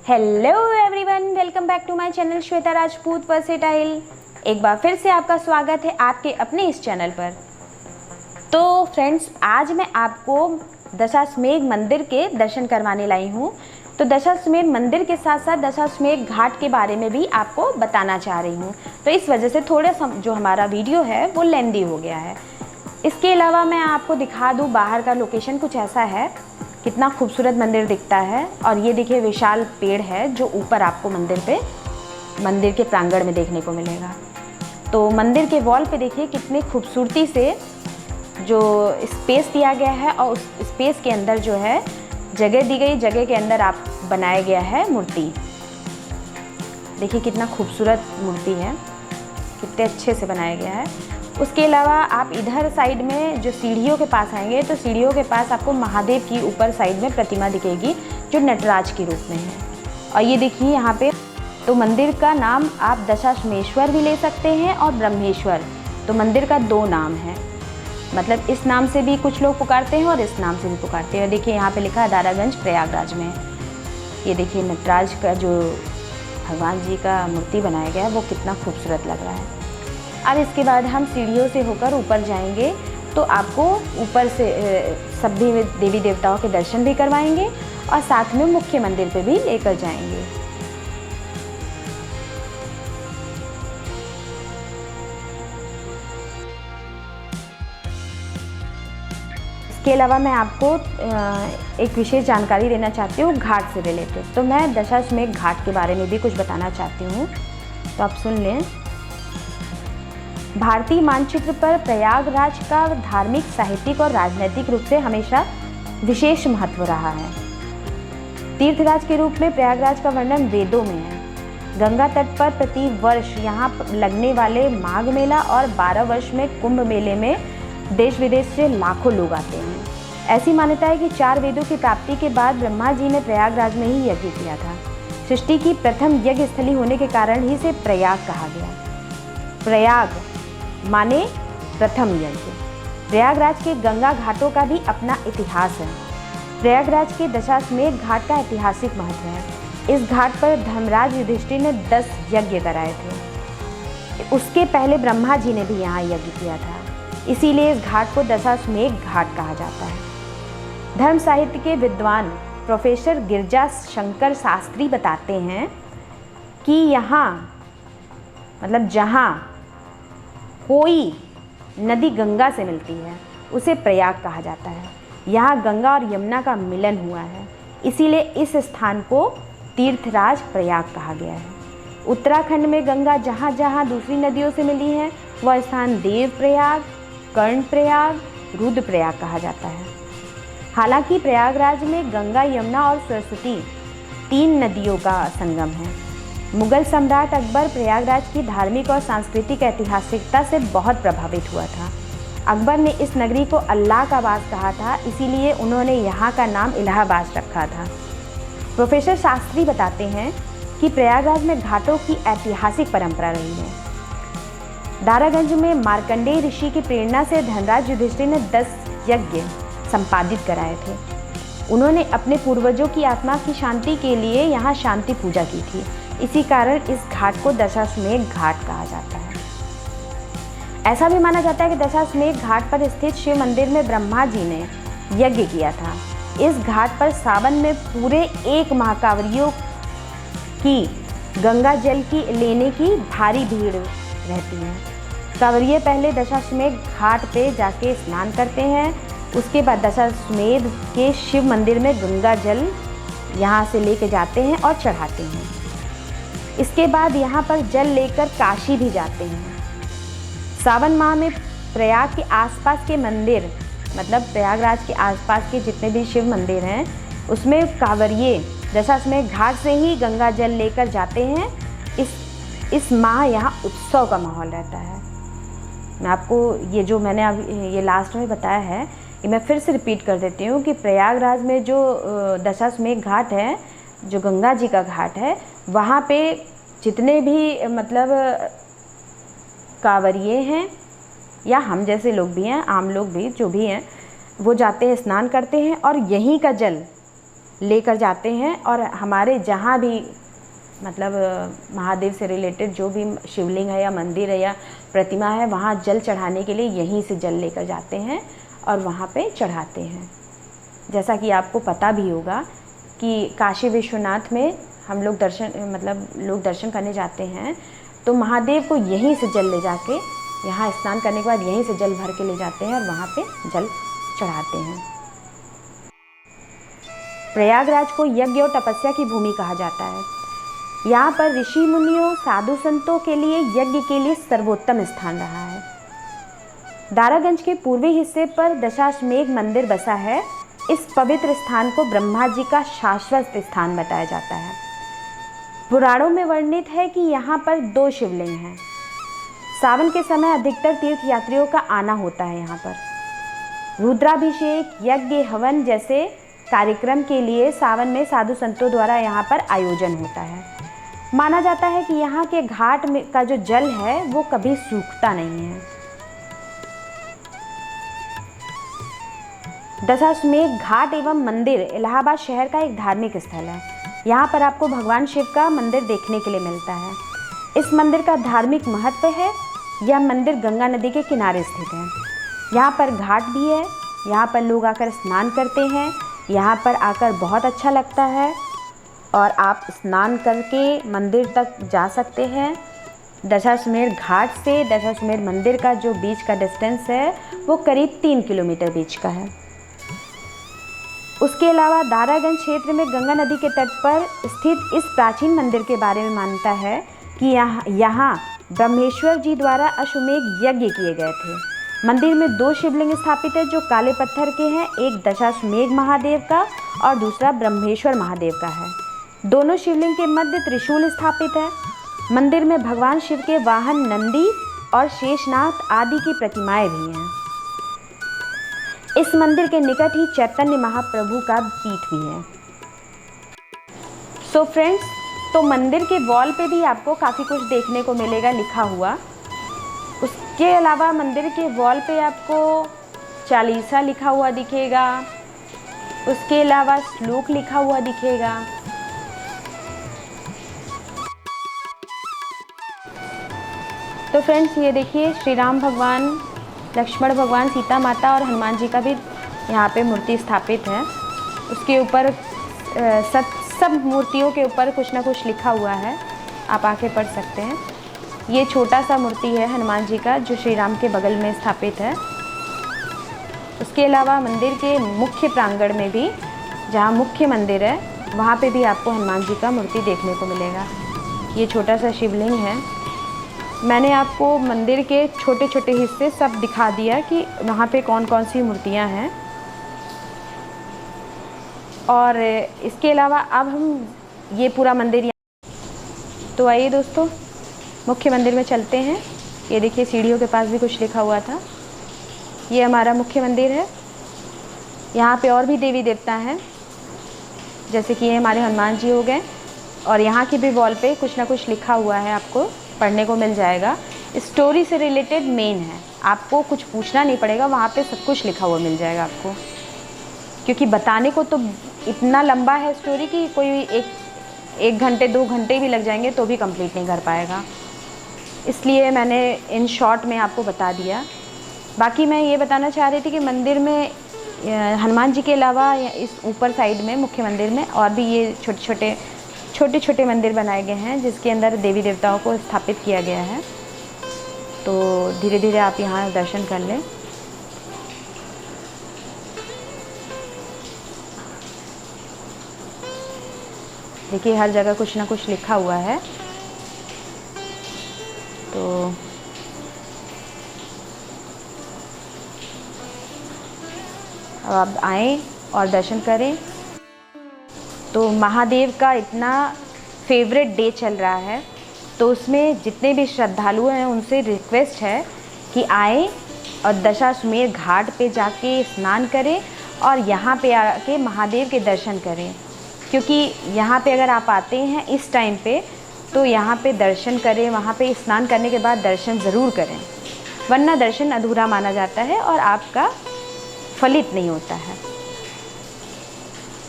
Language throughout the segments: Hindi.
Hello everyone, welcome back to my channel Shweta Rajput versatile. एक बार फिर से आपका स्वागत है आपके अपने इस चैनल पर। तो फ्रेंड्स, आज मैं आपको दशाश्वमेध मंदिर के दर्शन करवाने लाई हूँ। तो दशाश्वमेध मंदिर के साथ साथ दशाश्वमेध घाट के बारे में भी आपको बताना चाह रही हूँ। तो इस वजह से थोड़ा जो हमारा वीडियो है वो लेंदी हो गया है। इसके अलावा मैं आपको दिखा दूँ, बाहर का लोकेशन कुछ ऐसा है, कितना खूबसूरत मंदिर दिखता है। और ये देखिए विशाल पेड़ है जो ऊपर आपको मंदिर के प्रांगण में देखने को मिलेगा। तो मंदिर के वॉल पे देखिए कितनी खूबसूरती से जो स्पेस दिया गया है और उस स्पेस के अंदर जो है जगह दी गई, जगह के अंदर आप बनाया गया है मूर्ति। देखिए कितना खूबसूरत मूर्ति है, कितने अच्छे से बनाया गया है। उसके अलावा आप इधर साइड में जो सीढ़ियों के पास आएंगे तो सीढ़ियों के पास आपको महादेव की ऊपर साइड में प्रतिमा दिखेगी जो नटराज के रूप में है। और ये देखिए यहाँ पे तो मंदिर का नाम आप दशाश्वमेश्वर भी ले सकते हैं और ब्रह्मेश्वर। तो मंदिर का दो नाम है, मतलब इस नाम से भी कुछ लोग पुकारते हैं और इस नाम से भी पुकारते हैं। देखिए यहाँ पे लिखा है दारागंज प्रयागराज में। ये देखिए नटराज का जो भगवान जी का मूर्ति बनाया गया है वो कितना खूबसूरत लग रहा है। अब इसके बाद हम सीढ़ियों से होकर ऊपर जाएंगे तो आपको ऊपर से सभी देवी देवताओं के दर्शन भी करवाएंगे और साथ में मुख्य मंदिर पे भी लेकर जाएंगे। इसके अलावा मैं आपको एक विशेष जानकारी देना चाहती हूँ घाट से रिलेटेड। तो मैं दशाश्वमेध घाट के बारे में भी कुछ बताना चाहती हूँ, तो आप सुन लें। भारतीय मानचित्र पर प्रयागराज का धार्मिक, साहित्यिक और राजनीतिक रूप से हमेशा विशेष महत्व रहा है। तीर्थराज के रूप में प्रयागराज का वर्णन वेदों में है। गंगा तट पर प्रति वर्ष यहाँ लगने वाले माघ मेला और 12 वर्ष में कुंभ मेले में देश विदेश से लाखों लोग आते हैं। ऐसी मान्यता है कि 4 वेदों की प्राप्ति के बाद ब्रह्मा जी ने प्रयागराज में ही यज्ञ किया था। सृष्टि की प्रथम यज्ञ स्थली होने के कारण ही इसे प्रयाग कहा गया। प्रयाग माने प्रथम यज्ञ। प्रयागराज के गंगा घाटों का भी अपना इतिहास है। प्रयागराज के दशाश्वमेध घाट का ऐतिहासिक महत्व है। इस घाट पर धर्मराज युधिष्ठिर ने 10 यज्ञ कराए थे। उसके पहले ब्रह्मा जी ने भी यहाँ यज्ञ किया था, इसीलिए इस घाट को दशाश्वमेध घाट कहा जाता है। धर्म साहित्य के विद्वान प्रोफेसर गिरिजा शंकर शास्त्री बताते हैं कि यहाँ मतलब जहाँ कोई नदी गंगा से मिलती है उसे प्रयाग कहा जाता है। यहाँ गंगा और यमुना का मिलन हुआ है, इसीलिए इस स्थान को तीर्थराज प्रयाग कहा गया है। उत्तराखंड में गंगा जहाँ जहाँ दूसरी नदियों से मिली है वह स्थान देव प्रयाग, कर्ण प्रयाग, रुद्र प्रयाग कहा जाता है। हालांकि प्रयागराज में गंगा, यमुना और सरस्वती 3 नदियों का संगम है। मुगल सम्राट अकबर प्रयागराज की धार्मिक और सांस्कृतिक ऐतिहासिकता से बहुत प्रभावित हुआ था। अकबर ने इस नगरी को अल्लाह का वास कहा था, इसीलिए उन्होंने यहाँ का नाम इलाहाबाद रखा था। प्रोफेसर शास्त्री बताते हैं कि प्रयागराज में घाटों की ऐतिहासिक परंपरा रही है। दारागंज में मार्कंडेय ऋषि की प्रेरणा से धर्मराज युधिष्ठिर ने 10 यज्ञ संपादित कराए थे। उन्होंने अपने पूर्वजों की आत्मा की शांति के लिए यहाँ शांति पूजा की थी। इसी कारण इस घाट को दशाश्वमेध घाट कहा जाता है। ऐसा भी माना जाता है कि दशाश्वमेध घाट पर स्थित शिव मंदिर में ब्रह्मा जी ने यज्ञ किया था। इस घाट पर सावन में पूरे 1 माह कांवरियों की गंगा जल की लेने की भारी भीड़ रहती है। कांवरिये पहले दशाश्वमेध घाट पे जाके स्नान करते हैं, उसके बाद दशाश्वमेध के शिव मंदिर में गंगा जल यहाँ से लेके जाते हैं और चढ़ाते हैं। इसके बाद यहाँ पर जल लेकर काशी भी जाते हैं। सावन माह में प्रयाग के आसपास के मंदिर, मतलब प्रयागराज के आसपास के जितने भी शिव मंदिर हैं उसमें कांवरिये दशाश्वमेध घाट से ही गंगा जल लेकर जाते हैं। इस माह यहाँ उत्सव का माहौल रहता है। मैं आपको ये जो मैंने अभी ये लास्ट में बताया है ये मैं फिर से रिपीट कर देती हूँ कि प्रयागराज में जो दशाश्वमेध घाट है, जो गंगा जी का घाट है, वहाँ पे जितने भी मतलब कांवरिये हैं या हम जैसे लोग भी हैं, आम लोग भी जो भी हैं, वो जाते हैं, स्नान करते हैं और यहीं का जल लेकर जाते हैं और हमारे जहाँ भी मतलब महादेव से रिलेटेड जो भी शिवलिंग है या मंदिर है या प्रतिमा है, वहाँ जल चढ़ाने के लिए यहीं से जल लेकर जाते हैं और वहाँ पे चढ़ाते हैं। जैसा कि आपको पता भी होगा कि काशी विश्वनाथ में हम लोग दर्शन करने जाते हैं तो महादेव को यहीं से जल ले जाके, यहाँ स्नान करने के बाद यहीं से जल भर के ले जाते हैं और वहाँ पे जल चढ़ाते हैं। प्रयागराज को यज्ञ और तपस्या की भूमि कहा जाता है। यहाँ पर ऋषि मुनियों, साधु संतों के लिए यज्ञ के लिए सर्वोत्तम स्थान रहा है। दारागंज के पूर्वी हिस्से पर दशाश्वमेध मंदिर बसा है। इस पवित्र स्थान को ब्रह्मा जी का शाश्वत स्थान बताया जाता है। पुराणों में वर्णित है कि यहाँ पर 2 शिवलिंग हैं। सावन के समय अधिकतर तीर्थयात्रियों का आना होता है यहाँ पर। रुद्राभिषेक, यज्ञ, हवन जैसे कार्यक्रम के लिए सावन में साधु संतों द्वारा यहाँ पर आयोजन होता है। माना जाता है कि यहाँ के घाट में का जो जल है वो कभी सूखता नहीं है। दशाश्वमेध घाट एवं मंदिर इलाहाबाद शहर का एक धार्मिक स्थल है। यहाँ पर आपको भगवान शिव का मंदिर देखने के लिए मिलता है। इस मंदिर का धार्मिक महत्व है। यह मंदिर गंगा नदी के किनारे स्थित है। यहाँ पर घाट भी है। यहाँ पर लोग आकर स्नान करते हैं। यहाँ पर आकर बहुत अच्छा लगता है और आप स्नान करके मंदिर तक जा सकते हैं। दशाश्वमेध घाट से दशाश्वमेध मंदिर का जो बीच का डिस्टेंस है वो करीब 3 किलोमीटर बीच का है। उसके अलावा दारागंज क्षेत्र में गंगा नदी के तट पर स्थित इस प्राचीन मंदिर के बारे में मान्यता है कि यहाँ ब्रह्मेश्वर जी द्वारा अश्वमेध यज्ञ किए गए थे। मंदिर में 2 शिवलिंग स्थापित है जो काले पत्थर के हैं। एक दशाश्वमेध महादेव का और दूसरा ब्रह्मेश्वर महादेव का है। दोनों शिवलिंग के मध्य त्रिशूल स्थापित है। मंदिर में भगवान शिव के वाहन नंदी और शेषनाग आदि की प्रतिमाएं भी हैं। इस मंदिर के निकट ही चैतन्य महाप्रभु का पीठ भी है। सो फ्रेंड्स, तो मंदिर के वॉल पे भी आपको काफ़ी कुछ देखने को मिलेगा लिखा हुआ। उसके अलावा मंदिर के वॉल पे आपको चालीसा लिखा हुआ दिखेगा। उसके अलावा श्लोक लिखा हुआ दिखेगा। तो फ्रेंड्स, ये देखिए श्री राम भगवान, लक्ष्मण भगवान, सीता माता और हनुमान जी का भी यहाँ पे मूर्ति स्थापित है। उसके ऊपर सब मूर्तियों के ऊपर कुछ ना कुछ लिखा हुआ है, आप आके पढ़ सकते हैं। ये छोटा सा मूर्ति है हनुमान जी का जो श्री राम के बगल में स्थापित है। उसके अलावा मंदिर के मुख्य प्रांगण में भी, जहाँ मुख्य मंदिर है, वहाँ पे भी आपको हनुमान जी का मूर्ति देखने को मिलेगा। ये छोटा सा शिवलिंग है। मैंने आपको मंदिर के छोटे छोटे हिस्से सब दिखा दिया कि वहाँ पे कौन कौन सी मूर्तियाँ हैं। और इसके अलावा अब हम ये पूरा मंदिर, तो आइए दोस्तों मुख्य मंदिर में चलते हैं। ये देखिए सीढ़ियों के पास भी कुछ लिखा हुआ था। ये हमारा मुख्य मंदिर है। यहाँ पे और भी देवी देवता हैं, जैसे कि ये हमारे हनुमान जी हो गए। और यहाँ की भी वॉल पे कुछ ना कुछ लिखा हुआ है, आपको पढ़ने को मिल जाएगा। स्टोरी से रिलेटेड मेन है, आपको कुछ पूछना नहीं पड़ेगा, वहाँ पे सब कुछ लिखा हुआ मिल जाएगा आपको। क्योंकि बताने को तो इतना लंबा है स्टोरी कि कोई एक घंटे 2 घंटे भी लग जाएंगे तो भी कंप्लीट नहीं कर पाएगा, इसलिए मैंने इन शॉर्ट में आपको बता दिया। बाकी मैं ये बताना चाह रही थी कि मंदिर में हनुमान जी के अलावा इस ऊपर साइड में मुख्य मंदिर में और भी ये छोटे छोटे मंदिर बनाए गए हैं जिसके अंदर देवी देवताओं को स्थापित किया गया है। तो धीरे धीरे आप यहाँ दर्शन कर लें। देखिए हर जगह कुछ ना कुछ लिखा हुआ है। तो अब आप आएँ और दर्शन करें। तो महादेव का इतना फेवरेट डे चल रहा है, तो उसमें जितने भी श्रद्धालु हैं उनसे रिक्वेस्ट है कि आएँ और दशाश्वमेध घाट पे जाके स्नान करें और यहाँ पे आके महादेव के दर्शन करें। क्योंकि यहाँ पे अगर आप आते हैं इस टाइम पे तो यहाँ पे दर्शन करें, वहाँ पे स्नान करने के बाद दर्शन ज़रूर करें, वरना दर्शन अधूरा माना जाता है और आपका फलित नहीं होता है।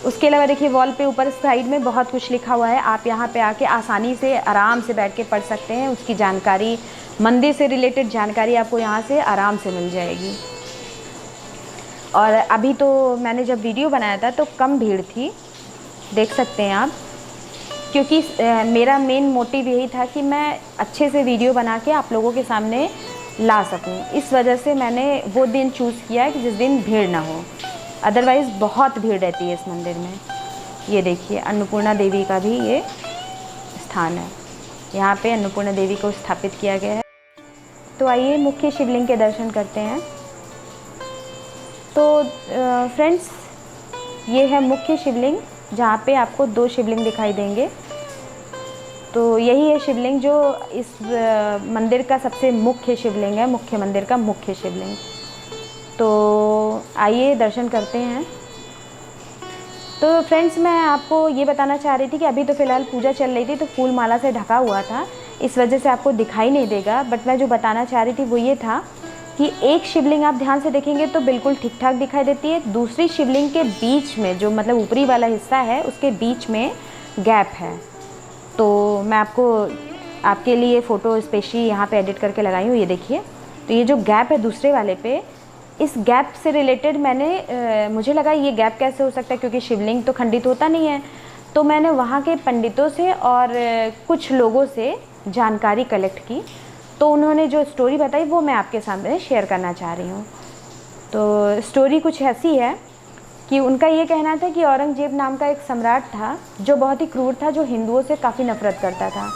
उसके अलावा देखिए वॉल पे ऊपर साइड में बहुत कुछ लिखा हुआ है। आप यहाँ पे आके आसानी से आराम से बैठ के पढ़ सकते हैं। उसकी जानकारी, मंदिर से रिलेटेड जानकारी आपको यहाँ से आराम से मिल जाएगी। और अभी तो मैंने जब वीडियो बनाया था तो कम भीड़ थी, देख सकते हैं आप, क्योंकि मेरा मेन मोटिव यही था कि मैं अच्छे से वीडियो बना के आप लोगों के सामने ला सकूं। इस वजह से मैंने वो दिन चूज़ किया है कि जिस दिन भीड़ ना हो, अदरवाइज़ बहुत भीड़ रहती है इस मंदिर में। ये देखिए अन्नपूर्णा देवी का भी ये स्थान है, यहाँ पे अन्नपूर्णा देवी को स्थापित किया गया है। तो आइए मुख्य शिवलिंग के दर्शन करते हैं। तो फ्रेंड्स, ये है मुख्य शिवलिंग, जहाँ पे आपको 2 शिवलिंग दिखाई देंगे। तो यही है शिवलिंग जो इस मंदिर का सबसे मुख्य शिवलिंग है, मुख्य मंदिर का मुख्य शिवलिंग। तो आइए दर्शन करते हैं। तो फ्रेंड्स, मैं आपको ये बताना चाह रही थी कि अभी तो फ़िलहाल पूजा चल रही थी तो फूल माला से ढका हुआ था, इस वजह से आपको दिखाई नहीं देगा। बट मैं जो बताना चाह रही थी वो ये था कि एक शिवलिंग आप ध्यान से देखेंगे तो बिल्कुल ठीक ठाक दिखाई देती है। दूसरी शिवलिंग के बीच में, जो मतलब ऊपरी वाला हिस्सा है, उसके बीच में गैप है। तो मैं आपके लिए फ़ोटो स्पेशली यहाँ पे एडिट करके लगाई हूँ, ये देखिए। तो ये जो गैप है दूसरे वाले पे, इस गैप से रिलेटेड मुझे लगा ये गैप कैसे हो सकता है, क्योंकि शिवलिंग तो खंडित होता नहीं है। तो मैंने वहाँ के पंडितों से और कुछ लोगों से जानकारी कलेक्ट की, तो उन्होंने जो स्टोरी बताई वो मैं आपके सामने शेयर करना चाह रही हूँ। तो स्टोरी कुछ ऐसी है कि उनका ये कहना था कि औरंगजेब नाम का एक सम्राट था जो बहुत ही क्रूर था, जो हिंदुओं से काफ़ी नफरत करता था।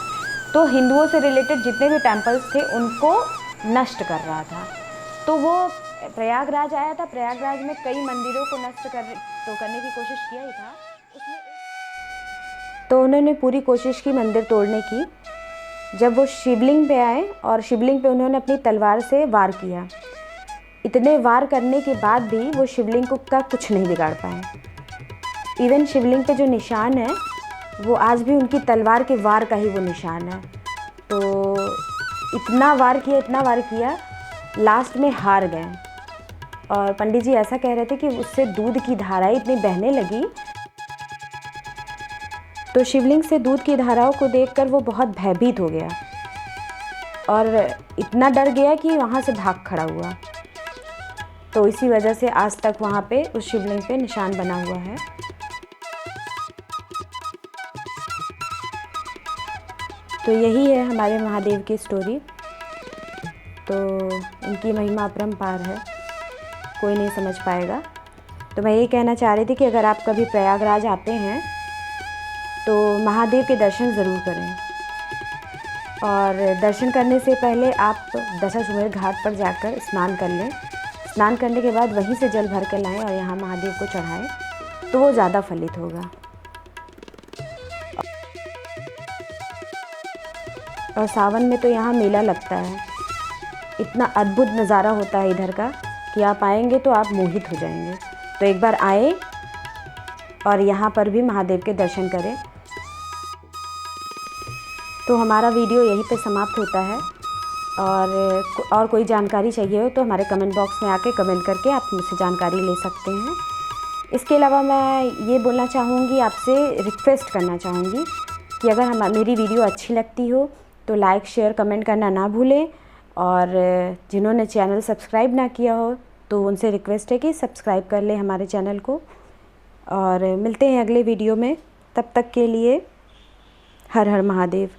तो हिंदुओं से रिलेटेड जितने भी टेम्पल्स थे उनको नष्ट कर रहा था। तो वो प्रयागराज आया था। प्रयागराज में कई मंदिरों को नष्ट करने की कोशिश किया ही था उसने। तो उन्होंने पूरी कोशिश की मंदिर तोड़ने की। जब वो शिवलिंग पे आए और शिवलिंग पे उन्होंने अपनी तलवार से वार किया, इतने वार करने के बाद भी वो शिवलिंग का कुछ नहीं बिगाड़ पाए। इवन शिवलिंग पे जो निशान है वो आज भी उनकी तलवार के वार का ही वो निशान है। तो इतना वार किया, लास्ट में हार गए। और पंडित जी ऐसा कह रहे थे कि उससे दूध की धाराएं इतनी बहने लगी, तो शिवलिंग से दूध की धाराओं को देखकर वो बहुत भयभीत हो गया और इतना डर गया कि वहाँ से भाग खड़ा हुआ। तो इसी वजह से आज तक वहाँ पे उस शिवलिंग पे निशान बना हुआ है। तो यही है हमारे महादेव की स्टोरी। तो इनकी महिमा अपरंपार है, कोई नहीं समझ पाएगा। तो मैं ये कहना चाह रही थी कि अगर आप कभी प्रयागराज आते हैं तो महादेव के दर्शन ज़रूर करें। और दर्शन करने से पहले आप दशाश्वमेध घाट पर जाकर स्नान कर लें। स्नान करने के बाद वहीं से जल भर कर लाएँ और यहाँ महादेव को चढ़ाएँ, तो वो ज़्यादा फलित होगा। और सावन में तो यहाँ मेला लगता है, इतना अद्भुत नज़ारा होता है इधर का कि आप आएंगे तो आप मोहित हो जाएंगे। तो एक बार आए और यहाँ पर भी महादेव के दर्शन करें। तो हमारा वीडियो यहीं पे समाप्त होता है। और कोई जानकारी चाहिए हो तो हमारे कमेंट बॉक्स में आके कमेंट करके आप मुझसे जानकारी ले सकते हैं। इसके अलावा मैं ये बोलना चाहूँगी, आपसे रिक्वेस्ट करना चाहूँगी कि अगर मेरी वीडियो अच्छी लगती हो तो लाइक शेयर कमेंट करना ना भूलें। और जिन्होंने चैनल सब्सक्राइब ना किया हो तो उनसे रिक्वेस्ट है कि सब्सक्राइब कर लें हमारे चैनल को। और मिलते हैं अगले वीडियो में, तब तक के लिए हर हर महादेव।